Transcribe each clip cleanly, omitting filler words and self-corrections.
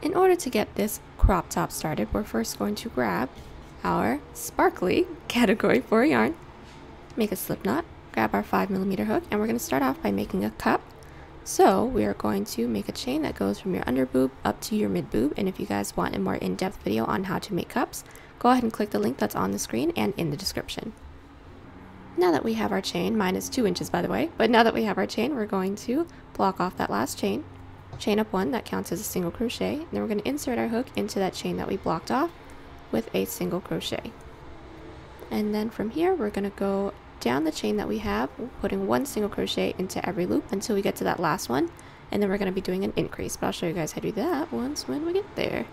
In order to get this crop top started, we're first going to grab our sparkly category 4 yarn, make a slip knot, grab our 5mm hook, and we're going to start off by making a cup. So we are going to make a chain that goes from your under boob up to your mid boob, and if you guys want a more in-depth video on how to make cups, go ahead and click the link that's on the screen and in the description. Now that we have our chain, mine is 2 inches by the way, but now that we have our chain, we're going to block off that last chain, chain up 1, that counts as a single crochet, and then we're going to insert our hook into that chain that we blocked off with a single crochet. And then from here, we're going to go down the chain that we have, putting 1 single crochet into every loop until we get to that last one, and then we're going to be doing an increase, but I'll show you guys how to do that once when we get there.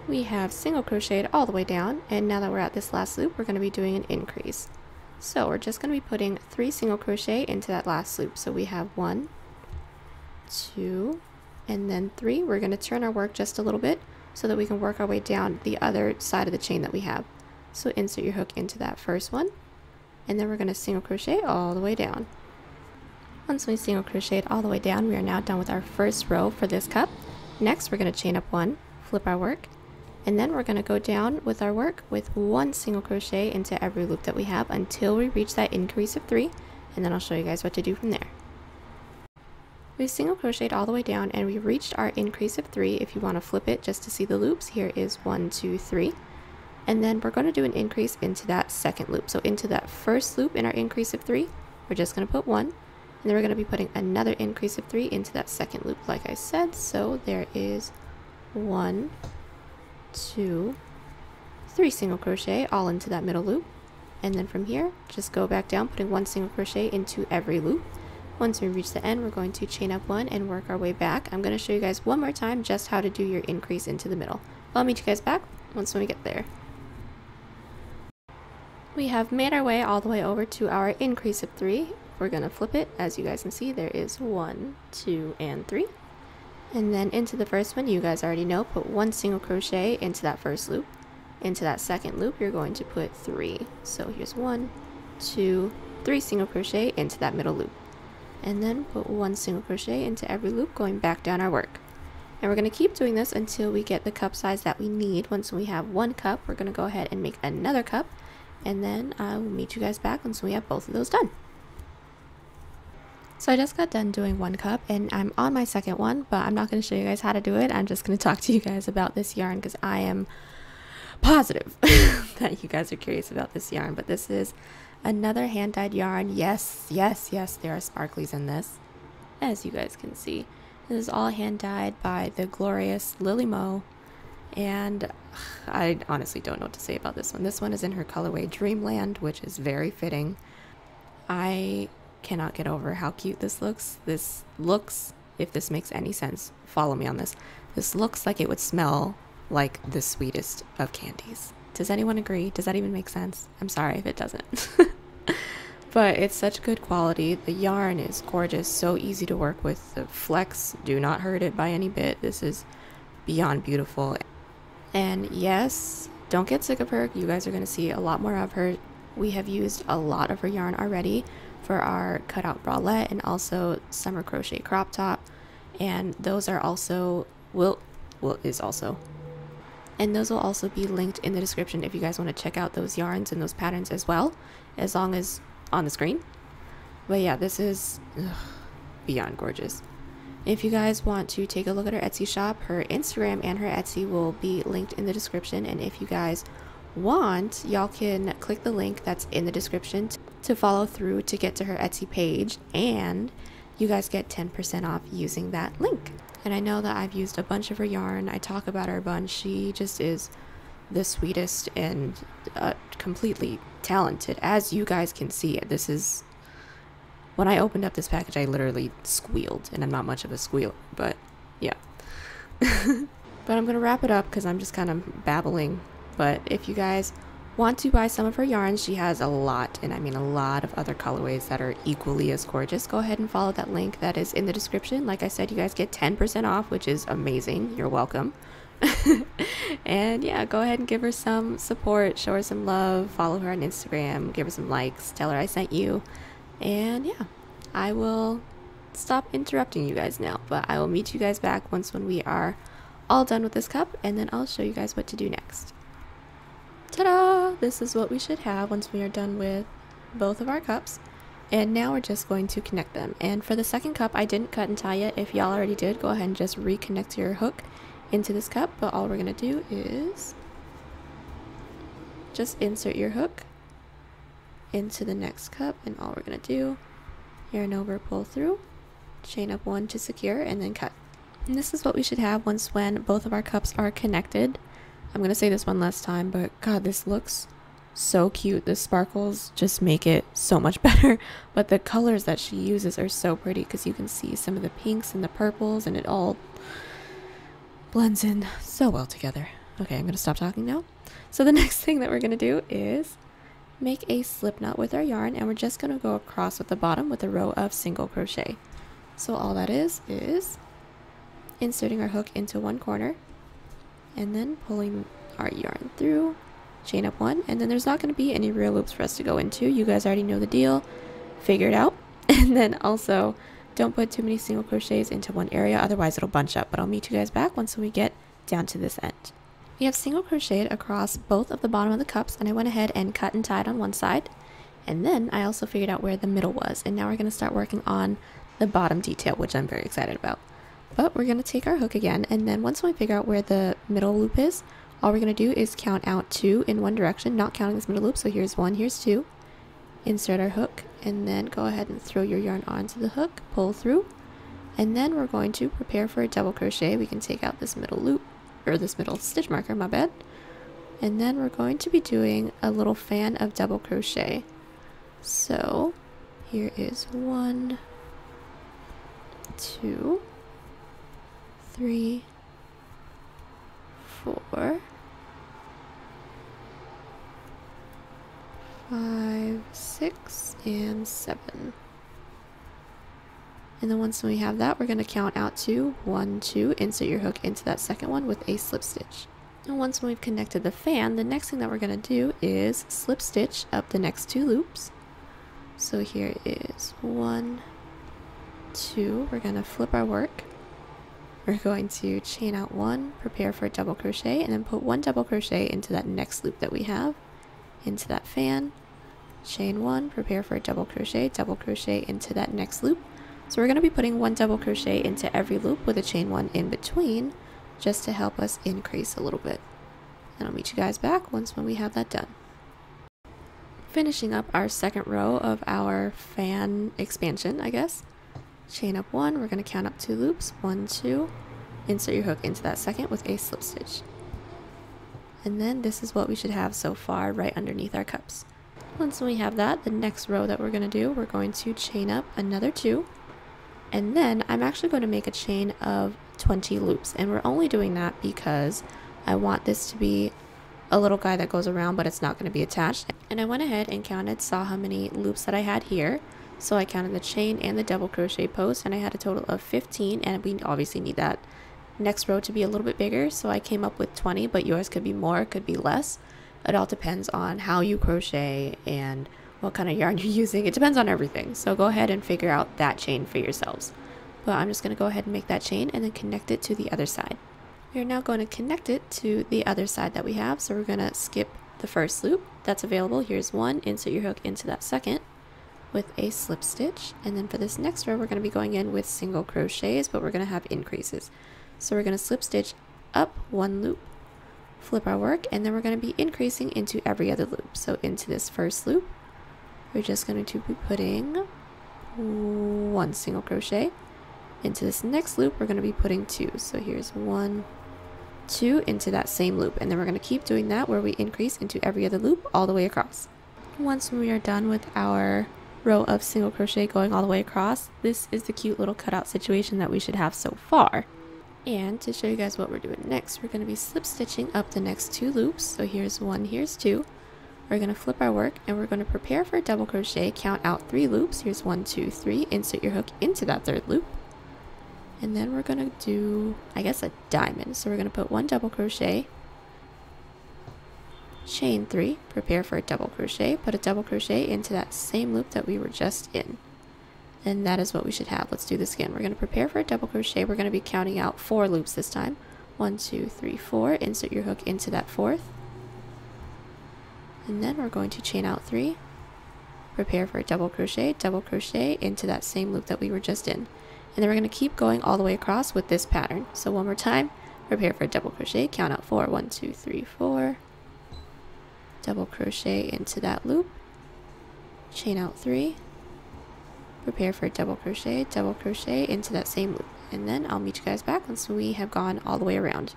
We have single crocheted all the way down, and now that we're at this last loop, we're going to be doing an increase. So we're just going to be putting 3 single crochet into that last loop. So we have 1, 2, and then 3. We're going to turn our work just a little bit so that we can work our way down the other side of the chain that we have. So insert your hook into that first one, and then we're going to single crochet all the way down. Once we single crocheted all the way down, we are now done with our first row for this cup. Next, we're going to chain up 1, flip our work, and then we're going to go down with our work with 1 single crochet into every loop that we have until we reach that increase of 3, and then I'll show you guys what to do from there. We've single crocheted all the way down and we reached our increase of 3. If you want to flip it just to see the loops, here is 1, 2, 3. And then we're going to do an increase into that second loop. So into that first loop in our increase of 3, we're just going to put 1. And then we're going to be putting another increase of 3 into that second loop like I said. So there is 1, 2, 3 single crochet all into that middle loop. And then from here, just go back down, putting 1 single crochet into every loop. Once we reach the end, we're going to chain up 1 and work our way back. I'm going to show you guys one more time just how to do your increase into the middle. I'll meet you guys back once when we get there. We have made our way all the way over to our increase of 3. We're going to flip it. As you guys can see, there is 1, 2, and 3. And then into the first one, you guys already know, put 1 single crochet into that first loop. Into that second loop, you're going to put 3. So here's 1, 2, 3 single crochet into that middle loop. And then put 1 single crochet into every loop, going back down our work. And we're going to keep doing this until we get the cup size that we need. Once we have 1 cup, we're going to go ahead and make another cup. And then I will meet you guys back once we have both of those done. So I just got done doing 1 cup and I'm on my second one, but I'm not going to show you guys how to do it. I'm just going to talk to you guys about this yarn because I am positive that you guys are curious about this yarn. But this is another hand-dyed yarn. Yes, yes, yes, there are sparklies in this, as you guys can see. This is all hand-dyed by the glorious Lily Mo. And I honestly don't know what to say about this one. This one is in her colorway Dreamland, which is very fitting. I cannot get over how cute this looks. This looks, if this makes any sense, follow me on this. This looks like it would smell like the sweetest of candies. Does anyone agree? Does that even make sense? I'm sorry if it doesn't. But it's such good quality. The yarn is gorgeous, so easy to work with. The flex do not hurt it by any bit. This is beyond beautiful. And yes, don't get sick of her. You guys are going to see a lot more of her. We have used a lot of her yarn already for our cutout bralette and also summer crochet crop top. And those are also, and those will also be linked in the description if you guys want to check out those yarns and those patterns as well, as long as on the screen. But yeah, this is beyond gorgeous. If you guys want to take a look at her Etsy shop, her Instagram and her Etsy will be linked in the description. And if you guys want, y'all can click the link that's in the description to follow through to get to her Etsy page, and you guys get 10% off using that link. And I know that I've used a bunch of her yarn. I talk about her a bunch. She just is the sweetest and completely talented. As you guys can see, this is, when I opened up this package, I literally squealed, and I'm not much of a squealer, but yeah. But I'm going to wrap it up because I'm just kind of babbling. But if you guys want to buy some of her yarns, she has a lot, and I mean a lot of other colorways that are equally as gorgeous. Go ahead and follow that link that is in the description. Like I said, you guys get 10% off, which is amazing. You're welcome. And yeah, go ahead and give her some support, show her some love, follow her on Instagram, give her some likes, tell her I sent you. And yeah, I will stop interrupting you guys now, but I will meet you guys back when we are all done with this cup, and then I'll show you guys what to do next. Ta-da! This is what we should have once we are done with both of our cups. And now we're just going to connect them. And for the second cup, I didn't cut and tie yet. If y'all already did, go ahead and just reconnect your hook into this cup. But all we're going to do is just insert your hook into the next cup. And all we're going to do, yarn over, pull through, chain up one to secure, and then cut. And this is what we should have when both of our cups are connected. I'm going to say this one last time, but God, this looks so cute. The sparkles just make it so much better, but the colors that she uses are so pretty because you can see some of the pinks and the purples, and it all blends in so well together. Okay, I'm going to stop talking now. So the next thing that we're going to do is make a slip knot with our yarn, and we're just going to go across with the bottom with a row of single crochet. So all that is inserting our hook into one corner and then pulling our yarn through, chain up one, and then there's not going to be any real loops for us to go into. You guys already know the deal, figure it out. And then also don't put too many single crochets into one area, otherwise it'll bunch up. But I'll meet you guys back once we get down to this end. We have single crocheted across both of the bottom of the cups, and I went ahead and cut and tied on one side, and then I also figured out where the middle was. And now we're going to start working on the bottom detail, which I'm very excited about. But we're going to take our hook again, and then once we figure out where the middle loop is, all we're going to do is count out 2 in one direction, not counting this middle loop. So here's 1, here's 2. Insert our hook, and then go ahead and throw your yarn onto the hook, pull through, and then we're going to prepare for a double crochet. We can take out this middle loop, or this middle stitch marker, my bad. And then we're going to be doing a little fan of double crochet. So here is 1, 2, 3, 4, 5, 6, and 7. And then once we have that, we're going to count out to 1, 2, insert your hook into that second one with a slip stitch. And once we've connected the fan, the next thing that we're going to do is slip stitch up the next 2 loops. So here is 1, 2, we're going to flip our work. We're going to chain out 1, prepare for a double crochet, and then put 1 double crochet into that next loop that we have, into that fan, chain 1, prepare for a double crochet into that next loop. So we're going to be putting 1 double crochet into every loop with a chain 1 in between, just to help us increase a little bit. And I'll meet you guys back when we have that done. Finishing up our second row of our fan expansion, I guess. Chain up 1, we're going to count up 2 loops, 1, 2, insert your hook into that second with a slip stitch. And then this is what we should have so far right underneath our cups. Once we have that, the next row that we're going to do, we're going to chain up another 2, and then I'm actually going to make a chain of 20 loops, and we're only doing that because I want this to be a little guy that goes around, but it's not going to be attached. And I went ahead and counted, saw how many loops that I had here. So I counted the chain and the double crochet post, and I had a total of 15, and we obviously need that next row to be a little bit bigger, so I came up with 20, but yours could be more, could be less. It all depends on how you crochet and what kind of yarn you're using. It depends on everything, so go ahead and figure out that chain for yourselves. But I'm just going to go ahead and make that chain and then connect it to the other side. We are now going to connect it to the other side that we have, so we're going to skip the first loop that's available. Here's 1, insert your hook into that second with a slip stitch, and then for this next row we're going to be going in with single crochets, but we're going to have increases. So we're going to slip stitch up 1 loop, flip our work, and then we're going to be increasing into every other loop. So into this first loop we're just going to be putting 1 single crochet. Into this next loop we're going to be putting 2. So here's 1, 2 into that same loop, and then we're going to keep doing that where we increase into every other loop all the way across. Once we are done with our row of single crochet going all the way across, this is the cute little cutout situation that we should have so far. And to show you guys what we're doing next, we're going to be slip stitching up the next 2 loops. So here's 1, here's 2. We're going to flip our work, and we're going to prepare for a double crochet, count out 3 loops. Here's 1, 2, 3, insert your hook into that 3rd loop, and then we're going to do, I guess, a diamond. So we're going to put 1 double crochet, chain 3, prepare for a double crochet, put a double crochet into that same loop that we were just in. And that is what we should have. Let's do this again. We're going to prepare for a double crochet. We're going to be counting out 4 loops this time. 1, 2, 3, 4, insert your hook into that fourth, and then we're going to chain out 3, prepare for a double crochet into that same loop that we were just in, and then we're going to keep going all the way across with this pattern. So one more time, prepare for a double crochet, count out 4, 1, 2, 3, 4, double crochet into that loop, chain out 3, prepare for a double crochet into that same loop, and then I'll meet you guys back once we have gone all the way around.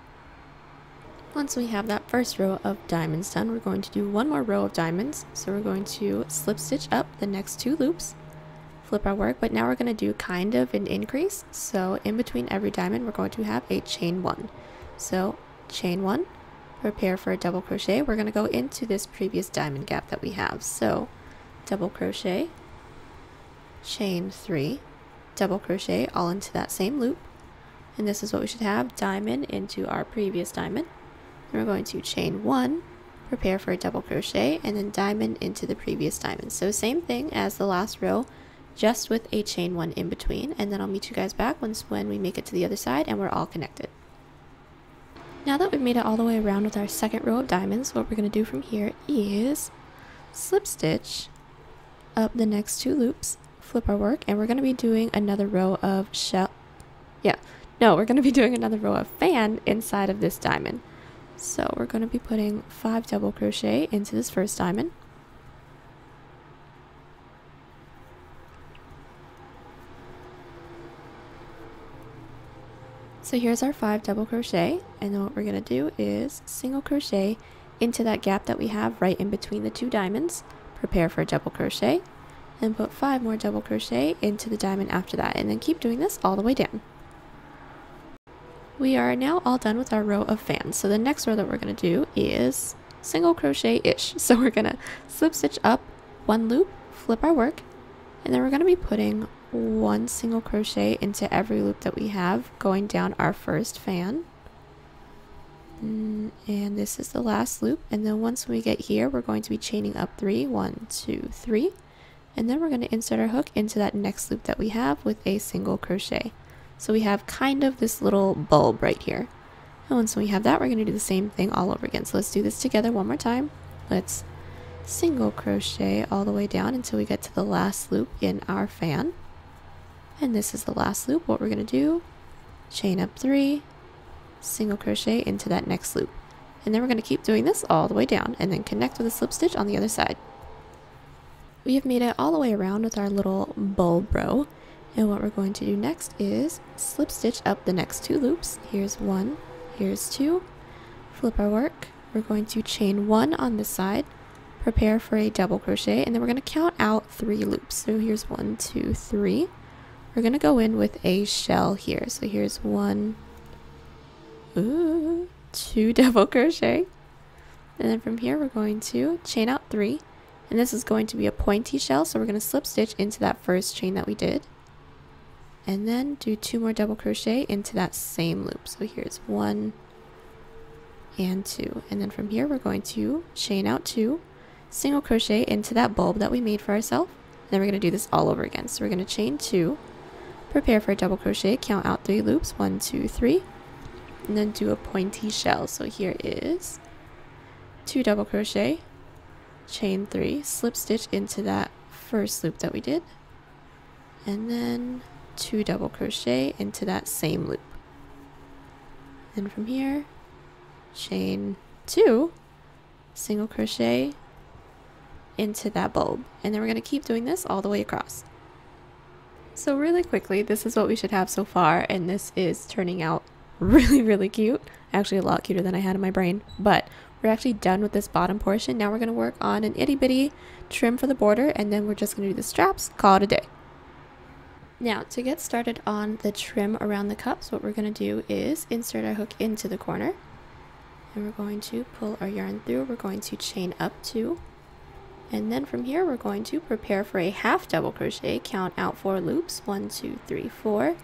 Once we have that first row of diamonds done, we're going to do one more row of diamonds. So we're going to slip stitch up the next 2 loops, flip our work, but now we're going to do kind of an increase. So in between every diamond, we're going to have a chain 1. So chain 1, prepare for a double crochet. We're going to go into this previous diamond gap that we have. So double crochet, chain 3, double crochet all into that same loop, and this is what we should have, diamond into our previous diamond. And we're going to chain 1, prepare for a double crochet, and then diamond into the previous diamond. So same thing as the last row, just with a chain 1 in between, and then I'll meet you guys back when we make it to the other side and we're all connected. Now that we've made it all the way around with our second row of diamonds, what we're going to do from here is slip stitch up the next 2 loops, flip our work, and we're going to be doing another row of we're going to be doing another row of fan inside of this diamond. So we're going to be putting 5 double crochet into this first diamond, so here's our 5 double crochet, and then what we're going to do is single crochet into that gap that we have right in between the 2 diamonds, prepare for a double crochet, and put 5 more double crochet into the diamond after that, and then keep doing this all the way down. We are now all done with our row of fans. So the next row that we're going to do is single crochet-ish. So we're going to slip stitch up 1 loop, flip our work, and then we're going to be putting 1 single crochet into every loop that we have going down our first fan. And this is the last loop, and then once we get here, we're going to be chaining up 3, 1, 2, 3, and then we're going to insert our hook into that next loop that we have with a single crochet. So we have kind of this little bulb right here. And once we have that, we're going to do the same thing all over again. So let's do this together one more time. Let's single crochet all the way down until we get to the last loop in our fan. And this is the last loop. What we're going to do, chain up 3, single crochet into that next loop. And then we're going to keep doing this all the way down and then connect with a slip stitch on the other side. We have made it all the way around with our little bulb row. And what we're going to do next is slip stitch up the next 2 loops. Here's 1, here's 2, flip our work. We're going to chain 1 on this side, prepare for a double crochet, and then we're going to count out 3 loops. So here's 1, 2, 3. We're going to go in with a shell here. So here's 1, 2 double crochet, and then from here we're going to chain out 3, and this is going to be a pointy shell, so we're going to slip stitch into that first chain that we did. And then do 2 more double crochet into that same loop. So here's 1 and 2. And then from here, we're going to chain out 2, single crochet into that bulb that we made for ourselves. Then we're going to do this all over again. So we're going to chain 2, prepare for a double crochet, count out 3 loops, 1, 2, 3, and then do a pointy shell. So here is 2 double crochet, chain 3, slip stitch into that first loop that we did, and then 2 double crochet into that same loop. And from here, chain 2, single crochet into that bulb, and then we're going to keep doing this all the way across. So really quickly, this is what we should have so far, and this is turning out really cute. Actually a lot cuter than I had in my brain, but we're actually done with this bottom portion. Now we're going to work on an itty bitty trim for the border, and then we're just going to do the straps, call it a day. Now, to get started on the trim around the cups, what we're going to do is insert our hook into the corner, and we're going to pull our yarn through. We're going to chain up 2, and then from here we're going to prepare for a half double crochet, count out 4 loops, 1, 2, 3, 4,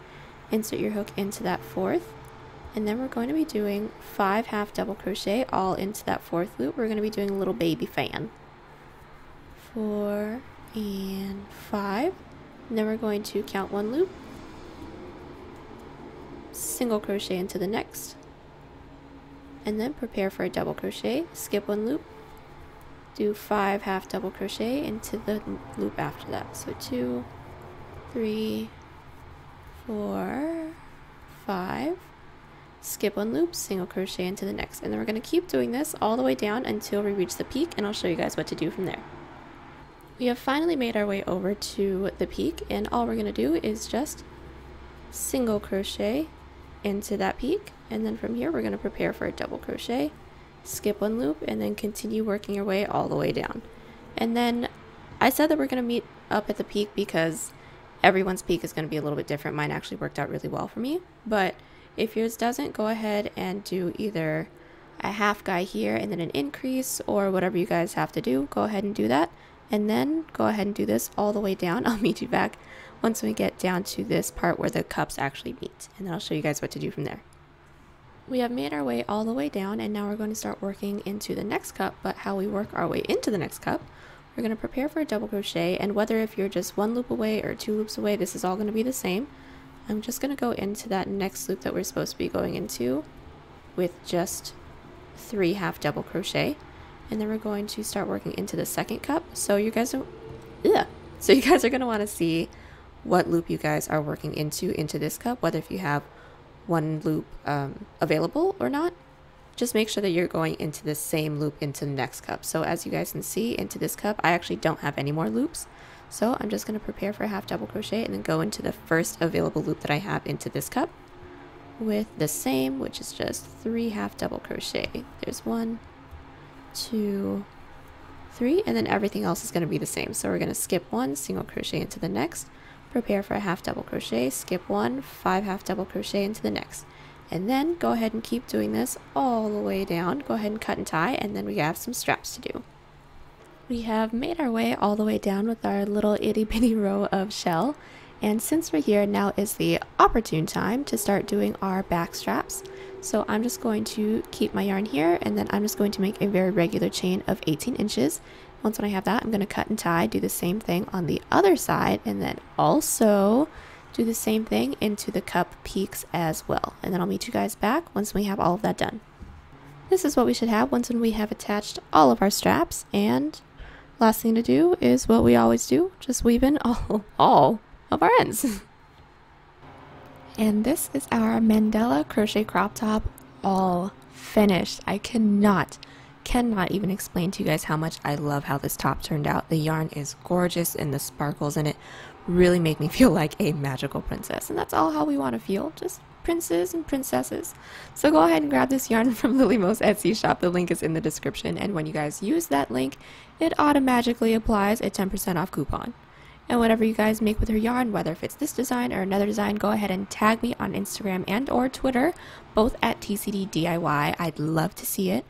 insert your hook into that 4th, and then we're going to be doing 5 half double crochet all into that 4th loop. We're going to be doing a little baby fan. 4 and 5. And then we're going to count 1 loop, single crochet into the next, and then prepare for a double crochet, skip 1 loop, do 5 half double crochet into the loop after that. So 2, 3, 4, 5, skip 1 loop, single crochet into the next, and then we're going to keep doing this all the way down until we reach the peak, and I'll show you guys what to do from there. We have finally made our way over to the peak, and all we're going to do is just single crochet into that peak, and then from here we're going to prepare for a double crochet, skip 1 loop, and then continue working your way all the way down. And then I said that we're going to meet up at the peak because everyone's peak is going to be a little bit different. Mine actually worked out really well for me, but if yours doesn't, go ahead and do either a half guy here and then an increase, or whatever you guys have to do. Go ahead and do that, and then go ahead and do this all the way down. I'll meet you back once we get down to this part where the cups actually meet, and then I'll show you guys what to do from there. We have made our way all the way down, and now we're going to start working into the next cup. But how we work our way into the next cup, we're going to prepare for a double crochet, and whether if you're just 1 loop away or 2 loops away, this is all going to be the same. I'm just going to go into that next loop that we're supposed to be going into with just 3 half double crochet, and then we're going to start working into the second cup. So you guys are going to want to see what loop you guys are working into this cup, whether if you have 1 loop available or not. Just make sure that you're going into the same loop into the next cup. So as you guys can see, into this cup I actually don't have any more loops, so I'm just going to prepare for a half double crochet and then go into the first available loop that I have into this cup with the same, which is just 3 half double crochet. There's 1, 2, 3, and then everything else is going to be the same. So we're going to skip 1, single crochet into the next, prepare for a half double crochet, skip 1, 5 half double crochet into the next, and then go ahead and keep doing this all the way down. Go ahead and cut and tie, and then we have some straps to do. We have made our way all the way down with our little itty bitty row of shell, and since we're here, now is the opportune time to start doing our back straps. So I'm just going to keep my yarn here, and then I'm just going to make a very regular chain of 18 inches. Once when I have that, I'm going to cut and tie, do the same thing on the other side, and then also do the same thing into the cup peaks as well. And then I'll meet you guys back once we have all of that done. This is what we should have once when we have attached all of our straps, and last thing to do is what we always do, just weave in all of our ends. And this is our mandala crochet crop top all finished. I cannot even explain to you guys how much I love how this top turned out. The yarn is gorgeous, and the sparkles in it really make me feel like a magical princess, and that's all how we want to feel, just princes and princesses. So go ahead and grab this yarn from Lilymo's Etsy shop. The link is in the description, and when you guys use that link, it automatically applies a 10% off coupon. And whatever you guys make with your yarn, whether if it's this design or another design, go ahead and tag me on Instagram and or Twitter, both at TCDDIY. I'd love to see it.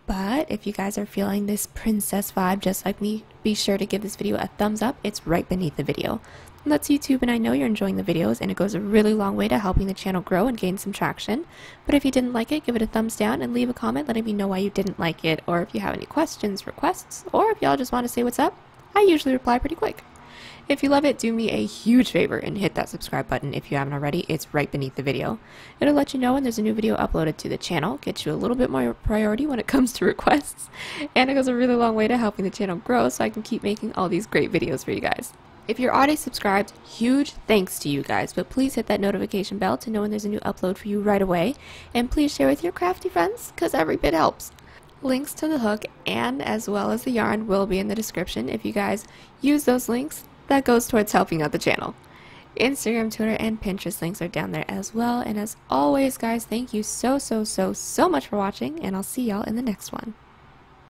But if you guys are feeling this princess vibe just like me, be sure to give this video a thumbs up. It's right beneath the video. It lets YouTube and I know you're enjoying the videos, and it goes a really long way to helping the channel grow and gain some traction. But if you didn't like it, give it a thumbs down and leave a comment letting me know why you didn't like it, or if you have any questions, requests, or if y'all just want to say what's up. I usually reply pretty quick. If you love it, do me a huge favor and hit that subscribe button if you haven't already. It's right beneath the video. It'll let you know when there's a new video uploaded to the channel, get you a little bit more priority when it comes to requests, and it goes a really long way to helping the channel grow so I can keep making all these great videos for you guys. If you're already subscribed, huge thanks to you guys, but please hit that notification bell to know when there's a new upload for you right away, and please share with your crafty friends, because every bit helps. Links to the hook and as well as the yarn will be in the description. If you guys use those links, that goes towards helping out the channel. Instagram, Twitter, and Pinterest links are down there as well. And as always, guys, thank you so much for watching, and I'll see y'all in the next one.